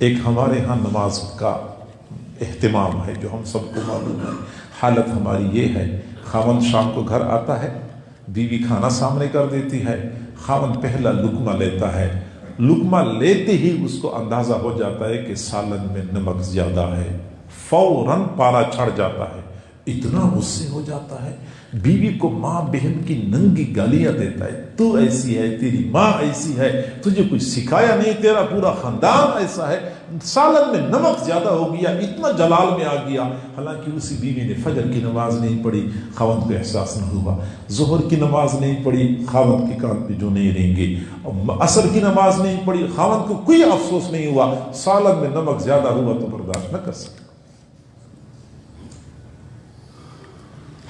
ایک ہمارے ہاں نماز کا اہتمام ہے جو ہم سب کو معلوم ہے. حالت ہماری یہ ہے، خاوند شام کو گھر آتا ہے، بیوی کھانا سامنے کر دیتی ہے، خاوند پہلا لقمہ لیتا ہے، لقمہ لیتے ہی اس کو اندازہ ہو جاتا ہے کہ سالن میں نمک زیادہ ہے، فوراً پارا چڑھ جاتا ہے، اتنا غصے ہو جاتا ہے، بیوی کو ماں بہن کی ننگی گالیاں دیتا ہے، تو ایسی ہے، تیری ماں ایسی ہے، تجھے کچھ سکھایا نہیں، تیرا پورا خاندان ایسا ہے، سالن میں نمک زیادہ ہو گیا، اتنا جلال میں آ گیا. حالانکہ اسی بیوی نے فجر کی نماز نہیں پڑھی، خاوند کو احساس نہ ہوا، ظہر کی نماز نہیں پڑھی، خاوند کے کان پہ جو نہیں رہیں گے، عصر کی نماز نہیں پڑھی، خاوند کو کوئی افسوس نہیں ہوا، سالن میں نمک زیادہ ہوا تو برداشت نہ کر سکے.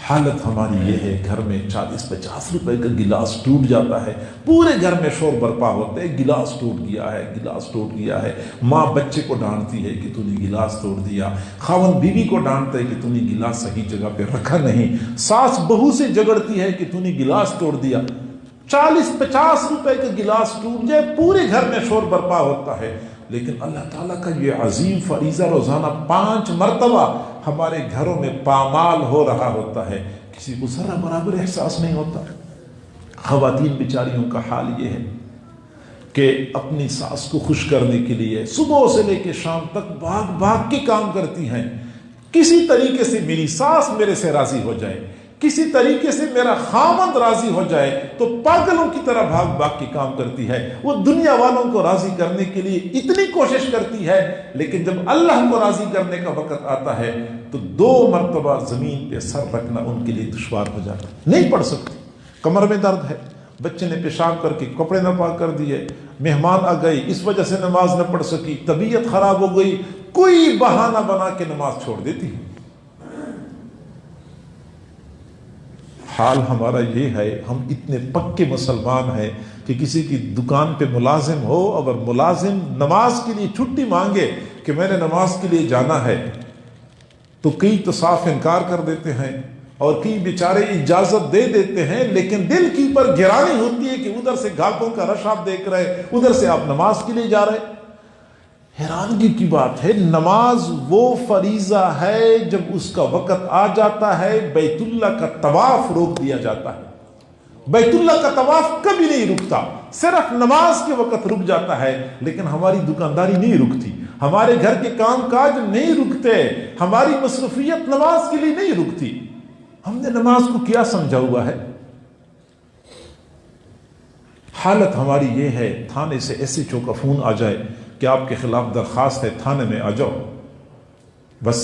حالت ہماری یہ ہے، گھر میں 40-50 روپے کا گلاس ٹوٹ جاتا ہے، پورے گھر میں شور برپا ہوتے ہیں، گلاس ٹوٹ گیا ہے، گلاس ٹوٹ گیا ہے. ماں بچے کو ڈانٹتی ہے کہ تو نے گلاس توڑ دیا، خاوند بیوی کو ڈانٹتا ہے کہ تو نے گلاس صحیح جگہ پہ رکھا نہیں، ساس بہو سے جھگڑتی ہے کہ تو نے گلاس توڑ دیا. 40-50 روپے کا گلاس ٹوٹ جائے، پورے گھر میں شور برپا ہوتا ہے. لیکن اللہ تعالیٰ کا یہ عظیم فریضہ روزانہ 5 مرتبہ ہمارے گھروں میں پامال ہو رہا ہوتا ہے، کسی کو ذرا برابر احساس نہیں ہوتا. خواتین بیچاریوں کا حال یہ ہے کہ اپنی ساس کو خوش کرنے کے لیے صبح سے لے کے شام تک بھاگ بھاگ کے کام کرتی ہیں. کسی طریقے سے میری ساس میرے سے راضی ہو جائے، کسی طریقے سے میرا خاوند راضی ہو جائے، تو پاگلوں کی طرح بھاگ بھاگ کے کام کرتی ہے. وہ دنیا والوں کو راضی کرنے کے لیے اتنی کوشش کرتی ہے، لیکن جب اللہ کو راضی کرنے کا وقت آتا ہے تو 2 مرتبہ زمین پہ سر رکھنا ان کے لیے دشوار ہو جاتا ہے. نہیں پڑھ سکتی، کمر میں درد ہے، بچے نے پیشاب کر کے کپڑے نہ پاک کر دیے، مہمان آ گئی اس وجہ سے نماز نہ پڑھ سکی، طبیعت خراب ہو گئی، کوئی بہانہ بنا کے نماز چھوڑ دیتی ہے. حال ہمارا یہ ہے، ہم اتنے پکے مسلمان ہیں کہ کسی کی دکان پہ ملازم ہو، اگر ملازم نماز کے لیے چھٹی مانگے کہ میں نے نماز کے لیے جانا ہے، تو کئی تو صاف انکار کر دیتے ہیں اور کئی بیچارے اجازت دے دیتے ہیں، لیکن دل کی پر گرانی ہوتی ہے کہ ادھر سے گاہکوں کا رش آپ دیکھ رہے، ادھر سے آپ نماز کے لیے جا رہے. حیرانگی کی بات ہے، نماز وہ فریضہ ہے جب اس کا وقت آ جاتا ہے بیت اللہ کا طواف روک دیا جاتا ہے. بیت اللہ کا طواف کبھی نہیں رکتا، صرف نماز کے وقت رک جاتا ہے. لیکن ہماری دکانداری نہیں رکتی، ہمارے گھر کے کام کاج نہیں رکتے، ہماری مصروفیت نماز کے لیے نہیں رکتی. ہم نے نماز کو کیا سمجھا ہوا ہے؟ حالت ہماری یہ ہے، تھانے سے SHO کا فون آ جائے کہ آپ کے خلاف درخواست ہے، تھانے میں آ جاؤ، بس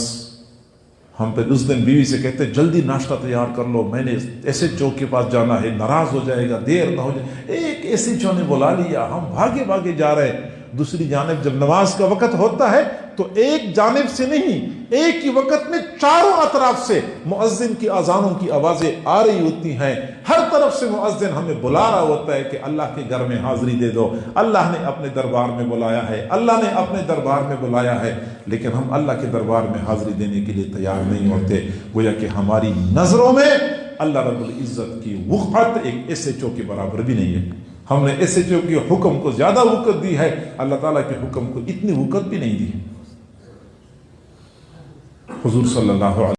ہم پھر اس دن بیوی سے کہتے جلدی ناشتہ تیار کر لو، میں نے SHO کے پاس جانا ہے، ناراض ہو جائے گا، دیر نہ ہو جائے. ایک SHO نے بلا لیا، ہم بھاگے بھاگے جا رہے ہیں. دوسری جانب جب نماز کا وقت ہوتا ہے تو ایک جانب سے نہیں، ایک ہی وقت میں چاروں اطراف سے مؤذن کی اذانوں کی آوازیں آ رہی ہوتی ہیں. ہر طرف سے مؤذن ہمیں بلا رہا ہوتا ہے کہ اللہ کے گھر میں حاضری دے دو، اللہ نے اپنے دربار میں بلایا ہے، اللہ نے اپنے دربار میں بلایا ہے. لیکن ہم اللہ کے دربار میں حاضری دینے کے لیے تیار نہیں ہوتے. گویا کہ ہماری نظروں میں اللہ رب العزت کی وقت ایک SHO کے برابر بھی نہیں ہے. ہم نے SHO کے حکم کو زیادہ وقت دی ہے، اللہ تعالیٰ کے حکم کو اتنی وقت بھی نہیں دی. حضور صلی اللہ علیہ